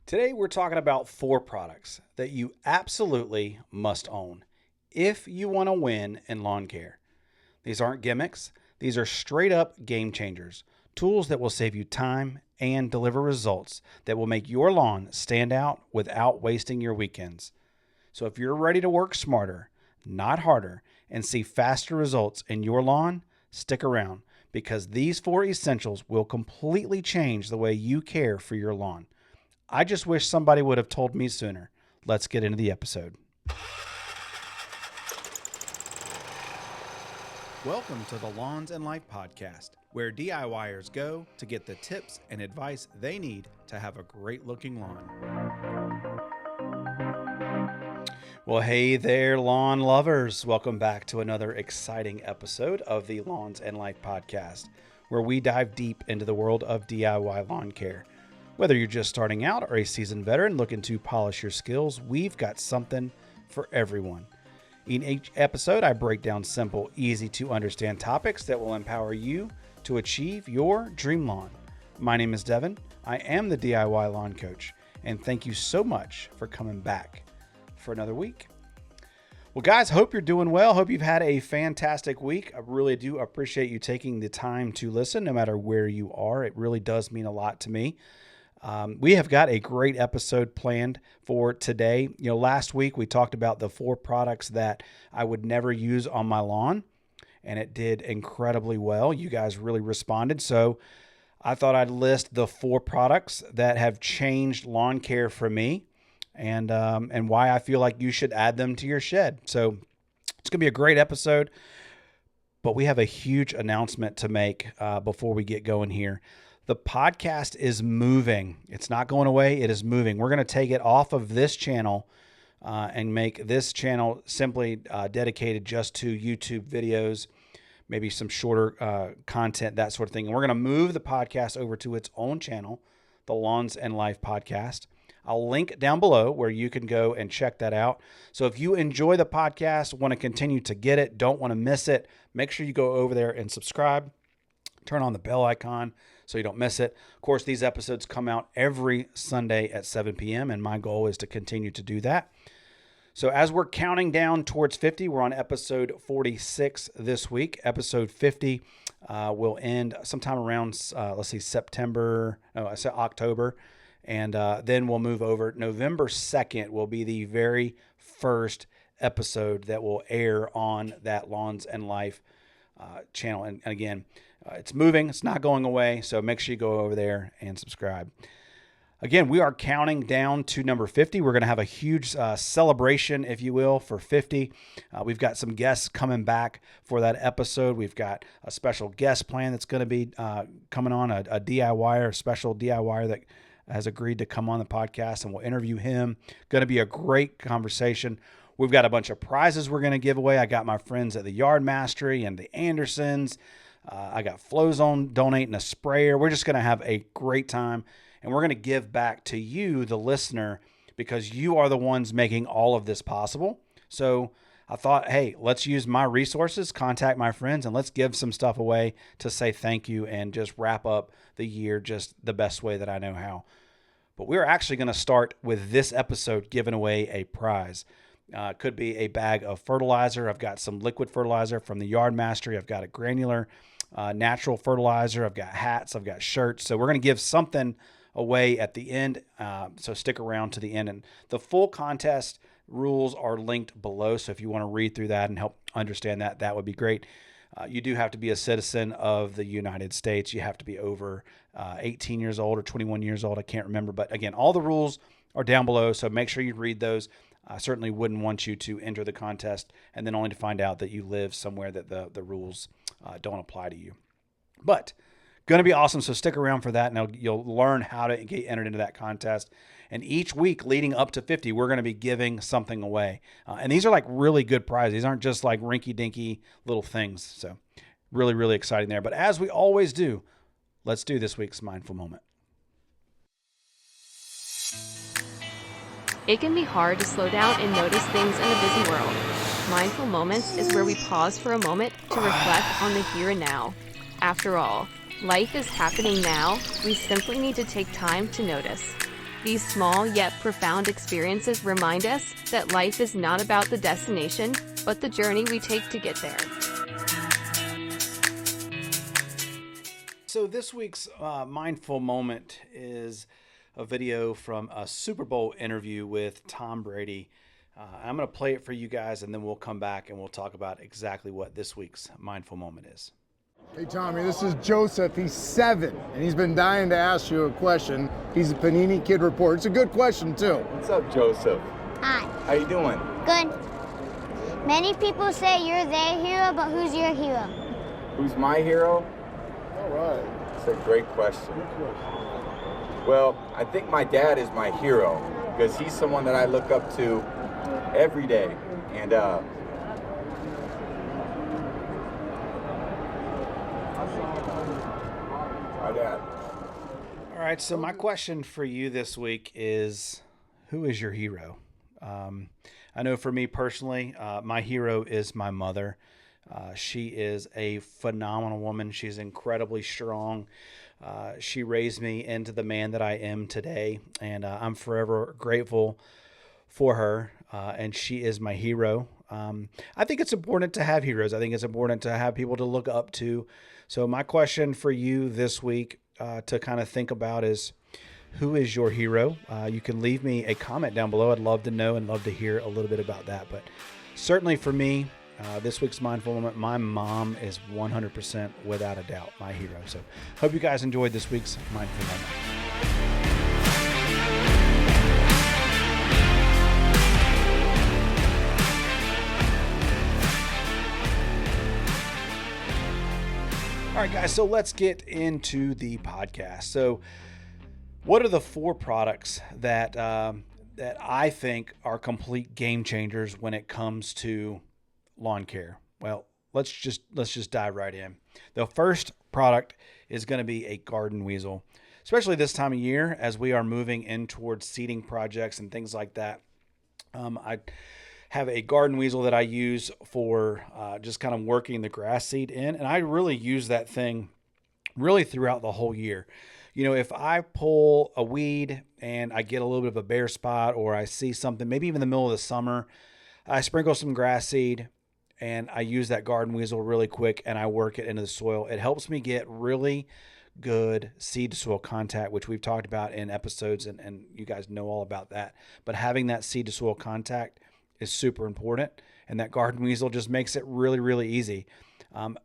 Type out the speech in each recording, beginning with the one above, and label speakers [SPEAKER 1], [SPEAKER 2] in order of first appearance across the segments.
[SPEAKER 1] Today we're talking about 4 products that you absolutely must own if you want to win in lawn care. These aren't gimmicks. These are straight up game changers, tools that will save you time and deliver results that will make your lawn stand out without wasting your weekends. So if you're ready to work smarter, not harder, and see faster results in your lawn, stick around because these 4 essentials will completely change the way you care for your lawn. I just wish somebody would have told me sooner. Let's get into the episode. Welcome to the Lawns and Life podcast, where DIYers go to get the tips and advice they need to have a great looking lawn. Well, hey there, lawn lovers. Welcome back to another exciting episode of the Lawns and Life podcast, where we dive deep into the world of DIY lawn care. Whether you're just starting out or a seasoned veteran looking to polish your skills, we've got something for everyone. In each episode, I break down simple, easy to understand topics that will empower you to achieve your dream lawn. My name is Devin. I am the DIY lawn coach, and thank you so much for coming back for another week. Well, guys, hope you're doing well. Hope you've had a fantastic week. I really do appreciate you taking the time to listen, no matter where you are. It really does mean a lot to me. We have got a great episode planned for today. Last week we talked about the 4 products that I would never use on my lawn, and it did incredibly well. You guys really responded. So I thought I'd list the 4 products that have changed lawn care for me and why I feel like you should add them to your shed. So it's going to be a great episode, but we have a huge announcement to make before we get going here. The podcast is moving. It's not going away. It is moving. We're going to take it off of this channel and make this channel simply dedicated just to YouTube videos, maybe some shorter content, that sort of thing. And we're going to move the podcast over to its own channel, the Lawns and Life podcast. I'll link down below where you can go and check that out. So if you enjoy the podcast, want to continue to get it, don't want to miss it, make sure you go over there and subscribe. Turn on the bell icon so you don't miss it. Of course, these episodes come out every Sunday at 7 p.m., and my goal is to continue to do that. So as we're counting down towards 50, we're on episode 46 this week. Episode 50 will end sometime around, October. And then we'll move over. November 2nd will be the very first episode that will air on that Lawns and Life channel. And again, it's moving. It's not going away. So make sure you go over there and subscribe. Again, we are counting down to number 50. We're going to have a huge celebration, if you will, for 50. We've got some guests coming back for that episode. We've got a special guest plan that's going to be coming on, a DIYer, a special DIYer that has agreed to come on the podcast, and we'll interview him. Going to be a great conversation. We've got a bunch of prizes we're going to give away. I got my friends at the Yard Mastery and the Andersons. I got Flowzone donating a sprayer. We're just going to have a great time, and we're going to give back to you, the listener, because you are the ones making all of this possible. So I thought, hey, let's use my resources, contact my friends, and let's give some stuff away to say thank you and just wrap up the year just the best way that I know how. But we're actually going to start with this episode giving away a prize. Could be a bag of fertilizer. I've got some liquid fertilizer from the Yard Mastery. I've got a granular natural fertilizer. I've got hats. I've got shirts. So we're going to give something away at the end. So stick around to the end. And the full contest rules are linked below. So if you want to read through that and help understand that, that would be great. You do have to be a citizen of the United States. You have to be over 18 years old or 21 years old. I can't remember. But again, all the rules are down below. So make sure you read those. I certainly wouldn't want you to enter the contest and then only to find out that you live somewhere that the rules don't apply to you. But going to be awesome. So stick around for that, and you'll learn how to get entered into that contest. And each week leading up to 50, we're going to be giving something away. And these are like really good prizes. These aren't just like rinky-dinky little things. So really, really exciting there. But as we always do, let's do this week's Mindful Moment.
[SPEAKER 2] It can be hard to slow down and notice things in a busy world. Mindful Moments is where we pause for a moment to reflect on the here and now. After all, life is happening now. We simply need to take time to notice. These small yet profound experiences remind us that life is not about the destination, but the journey we take to get there.
[SPEAKER 1] So this week's mindful moment is a video from a Super Bowl interview with Tom Brady. I'm going to play it for you guys, and then we'll come back and we'll talk about exactly what this week's mindful moment is.
[SPEAKER 3] Hey Tommy, this is Joseph. He's 7, and he's been dying to ask you a question. He's a Panini Kid Report. It's a good question too.
[SPEAKER 4] What's up, Joseph?
[SPEAKER 5] Hi.
[SPEAKER 4] How you doing?
[SPEAKER 5] Good. Many people say you're their hero, but who's your hero?
[SPEAKER 4] Who's my hero?
[SPEAKER 3] All right.
[SPEAKER 4] It's a great question. Well, I think my dad is my hero because he's someone that I look up to every day. And my dad.
[SPEAKER 1] All right, so my question for you this week is, who is your hero? I know for me personally, my hero is my mother. She is a phenomenal woman. She's incredibly strong. She raised me into the man that I am today, and I'm forever grateful for her, and she is my hero. I think it's important to have heroes. I think it's important to have people to look up to. So my question for you this week to kind of think about is, who is your hero? You can leave me a comment down below. I'd love to know and love to hear a little bit about that. But certainly for me, this week's mindful moment, my mom is 100% without a doubt my hero. So hope you guys enjoyed this week's mindful moment. All right, guys, so let's get into the podcast. So what are the 4 products that that I think are complete game changers when it comes to lawn care? Well, let's just dive right in. The first product is going to be a garden weasel, especially this time of year as we are moving in towards seeding projects and things like that. I have a garden weasel that I use for just kind of working the grass seed in, and I really use that thing really throughout the whole year. You know, if I pull a weed and I get a little bit of a bare spot, or I see something, maybe even in the middle of the summer, I sprinkle some grass seed and I use that garden weasel really quick and I work it into the soil. It helps me get really good seed to soil contact, which we've talked about in episodes, and you guys know all about that. But having that seed to soil contact is super important, and that garden weasel just makes it really, really easy. When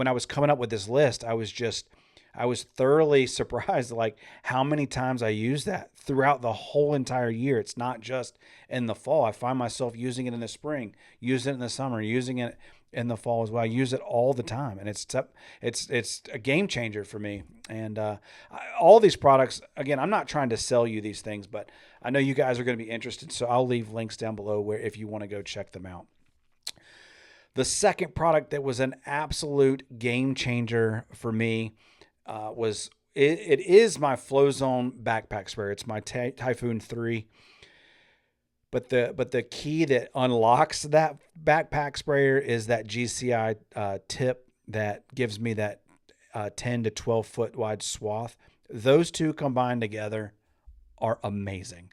[SPEAKER 1] I was coming up with this list, I was thoroughly surprised like how many times I use that throughout the whole entire year. It's not just in the fall. I find myself using it in the spring, using it in the summer, using it in the fall as well. I use it all the time, and it's a game changer for me. And all these products, again, I'm not trying to sell you these things, but I know you guys are going to be interested, so I'll leave links down below where if you want to go check them out. The second product that was an absolute game changer for me it is my Flow Zone backpack sprayer. It's my Typhoon 3. But the key that unlocks that backpack sprayer is that GCI tip that gives me that 10 to 12 foot wide swath. Those two combined together are amazing.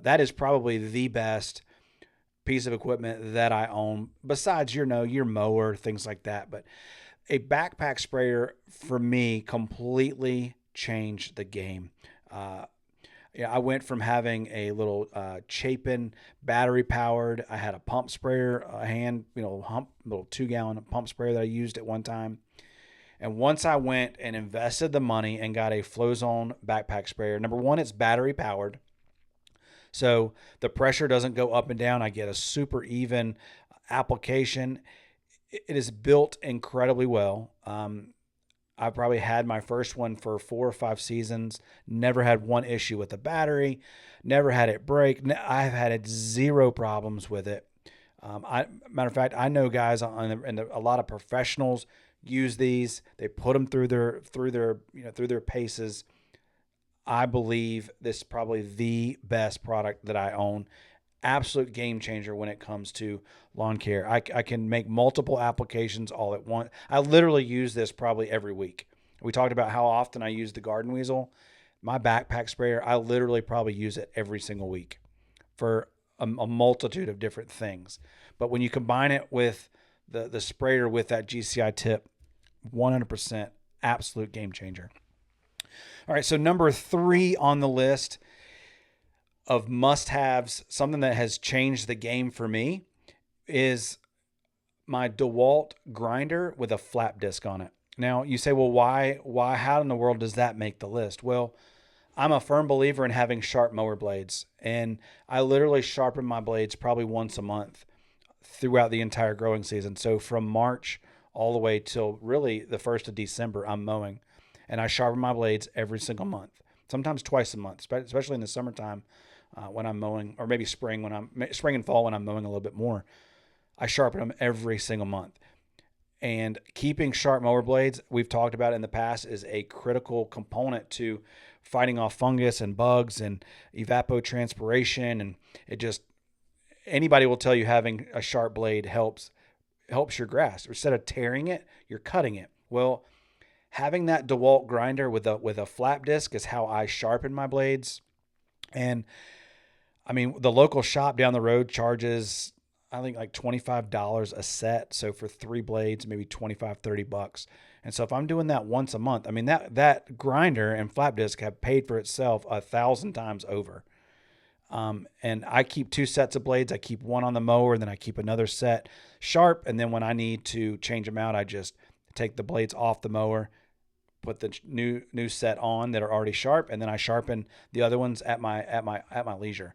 [SPEAKER 1] That is probably the best piece of equipment that I own, besides your mower, things like that. But a backpack sprayer for me completely changed the game. I went from having a little Chapin battery powered. I had a pump sprayer, little 2-gallon pump sprayer that I used at one time. And once I went and invested the money and got a Flow Zone backpack sprayer, number one, it's battery powered, so the pressure doesn't go up and down. I get a super even application. It is built incredibly well. I probably had my first one for 4 or 5 seasons. Never had one issue with the battery. Never had it break. I've had 0 problems with it. Matter of fact, I know guys and a lot of professionals use these. They put them through their paces. I believe this is probably the best product that I own. Absolute game changer when it comes to lawn care. I can make multiple applications all at once. I literally use this probably every week. We talked about how often I use the garden weasel. my backpack sprayer, I literally probably use it every single week for a multitude of different things. But when you combine it with the sprayer with that GCI tip, 100% absolute game changer. All right, so number 3 on the list of must-haves, something that has changed the game for me, is my DeWalt grinder with a flap disc on it. Now, you say, well, why, how in the world does that make the list? Well, I'm a firm believer in having sharp mower blades, and I literally sharpen my blades probably once a month throughout the entire growing season. So from March all the way till really the 1st of December, I'm mowing, and I sharpen my blades every single month, sometimes twice a month, especially in the summertime when I'm mowing, or maybe spring and fall when I'm mowing a little bit more. I sharpen them every single month. And keeping sharp mower blades, we've talked about in the past, is a critical component to fighting off fungus and bugs and evapotranspiration. And it just, anybody will tell you having a sharp blade helps your grass. Instead of tearing it, you're cutting it. Well, having that DeWalt grinder with a flap disc is how I sharpen my blades. And I mean, the local shop down the road charges, I think, like $25 a set. So for 3 blades, maybe $25-$30. And so if I'm doing that once a month, I mean, that grinder and flap disc have paid for itself 1,000 times over. And I keep 2 sets of blades. I keep one on the mower, and then I keep another set sharp. And then when I need to change them out, I just take the blades off the mower, put the new set on that are already sharp, and then I sharpen the other ones at my leisure.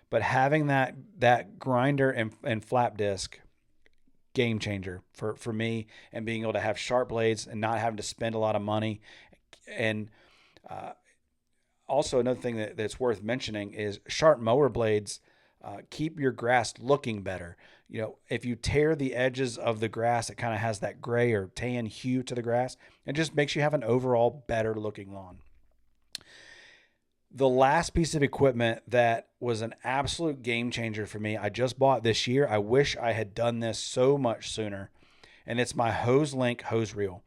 [SPEAKER 1] But having that grinder and flap disc, game changer for me, and being able to have sharp blades and not having to spend a lot of money. And also another thing that's worth mentioning is sharp mower blades keep your grass looking better. You know, if you tear the edges of the grass, it kind of has that gray or tan hue to the grass. It just makes you have an overall better looking lawn. The last piece of equipment that was an absolute game changer for me, I just bought this year. I wish I had done this so much sooner. And it's my Hose Link hose reel.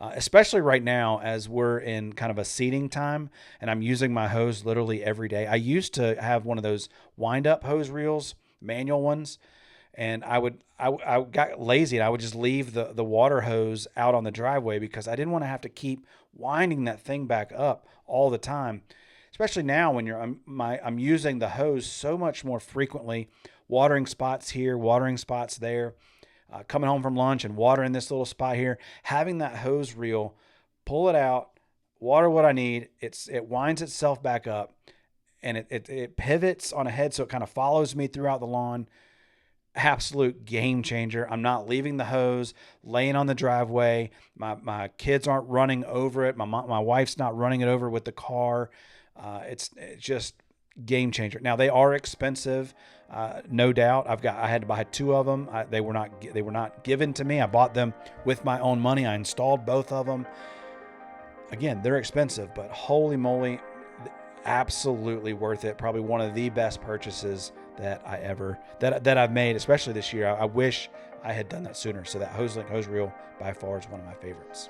[SPEAKER 1] Especially right now as we're in kind of a seeding time and I'm using my hose literally every day. I used to have one of those wind up hose reels, manual ones. And I got lazy and I would just leave the water hose out on the driveway because I didn't want to have to keep winding that thing back up all the time. Especially now when I'm using the hose so much more frequently, watering spots here, watering spots there, coming home from lunch and watering this little spot here, having that hose reel, pull it out, water what I need. It winds itself back up and it pivots on a head. So it kind of follows me throughout the lawn. Absolute game changer. I'm not leaving the hose laying on the driveway. My kids aren't running over it. My wife's not running it over with the car. It's just game changer. Now they are expensive, no doubt. I had to buy 2 of them. They were not given to me. I bought them with my own money. I installed both of them. Again, they're expensive, but holy moly, absolutely worth it. Probably one of the best purchases that I've made, especially this year. I wish I had done that sooner. So that Hose Link hose reel by far is one of my favorites.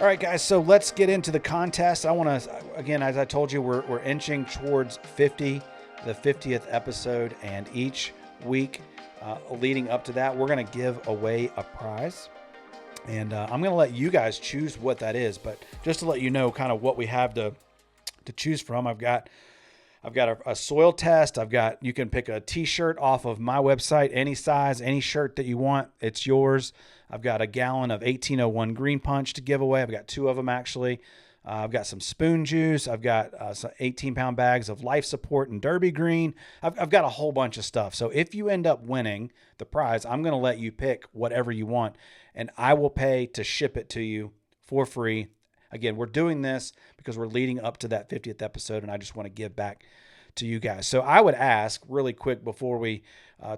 [SPEAKER 1] All right, guys, so let's get into the contest. I want to, again, as I told you, we're inching towards 50, the 50th episode, and each week leading up to that, we're going to give away a prize. And I'm going to let you guys choose what that is. But just to let you know kind of what we have to choose from, I've got a soil test. You can pick a t-shirt off of my website, any size, any shirt that you want. It's yours. I've got a gallon of 1801 Green Punch to give away. I've got 2 of them actually. I've got some spoon juice. I've got some 18-pound bags of Life Support and Derby Green. I've got a whole bunch of stuff. So if you end up winning the prize, I'm going to let you pick whatever you want, and I will pay to ship it to you for free. Again, we're doing this because we're leading up to that 50th episode, and I just want to give back to you guys. So I would ask really quick before we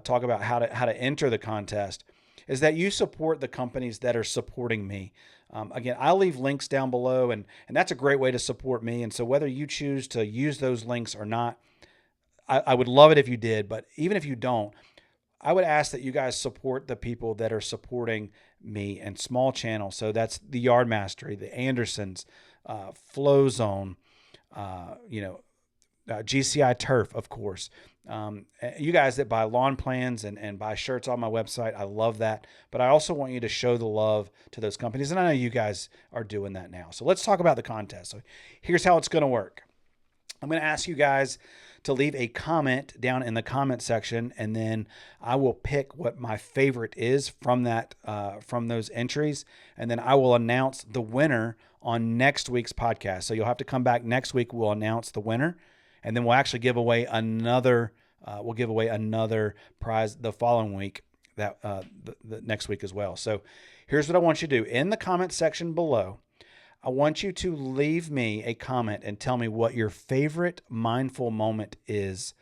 [SPEAKER 1] talk about how to enter the contest is that you support the companies that are supporting me. Again, I'll leave links down below, and that's a great way to support me. And so whether you choose to use those links or not, I would love it if you did. But even if you don't, I would ask that you guys support the people that are supporting me and small channels. So that's the Yard Mastery, the Andersons, Flow Zone, GCI Turf, of course. You guys that buy lawn plans and buy shirts on my website, I love that. But I also want you to show the love to those companies. And I know you guys are doing that now. So let's talk about the contest. So here's how it's going to work. I'm going to ask you guys to leave a comment down in the comment section, and then I will pick what my favorite is from that from those entries, and then I will announce the winner on next week's podcast. So you'll have to come back next week. We'll announce the winner, and then we'll actually give away another prize the following week, that the next week as well. So here's what I want you to do in the comment section below. I want you to leave me a comment and tell me what your favorite mindful moment is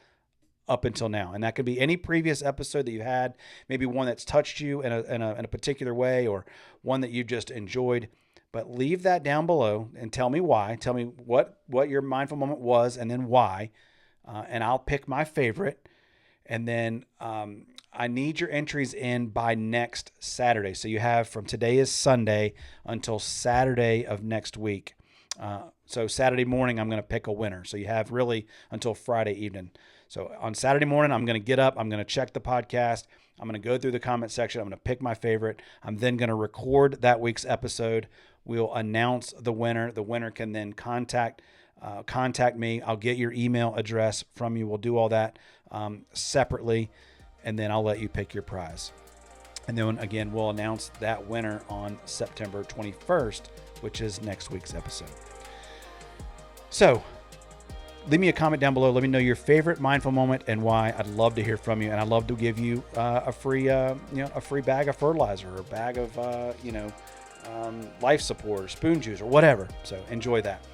[SPEAKER 1] up until now. And that could be any previous episode that you had, maybe one that's touched you in a particular way, or one that you just enjoyed. But leave that down below and tell me why. Tell me what your mindful moment was and then why. And I'll pick my favorite. And then I need your entries in by next Saturday. So you have from today is Sunday until Saturday of next week. So Saturday morning, I'm going to pick a winner. So you have really until Friday evening. So on Saturday morning, I'm going to get up. I'm going to check the podcast. I'm going to go through the comment section. I'm going to pick my favorite. I'm then going to record that week's episode. We'll announce the winner. The winner can then contact me. I'll get your email address from you. We'll do all that separately, and then I'll let you pick your prize. And then again, we'll announce that winner on September 21st, which is next week's episode. So leave me a comment down below. Let me know your favorite mindful moment and why. I'd love to hear from you, and I'd love to give you a free bag of fertilizer, or a bag of life support, or spoon juice, or whatever. So enjoy that.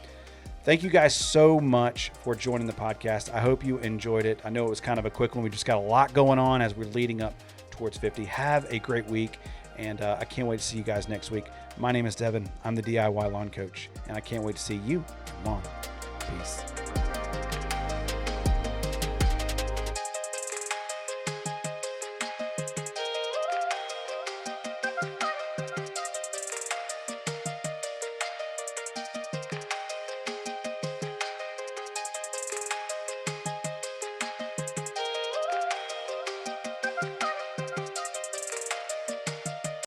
[SPEAKER 1] Thank you guys so much for joining the podcast. I hope you enjoyed it. I know it was kind of a quick one. We just got a lot going on as we're leading up towards 50. Have a great week, and I can't wait to see you guys next week. My name is Devin. I'm the DIY Lawn Coach, and I can't wait to see you on lawn. Peace.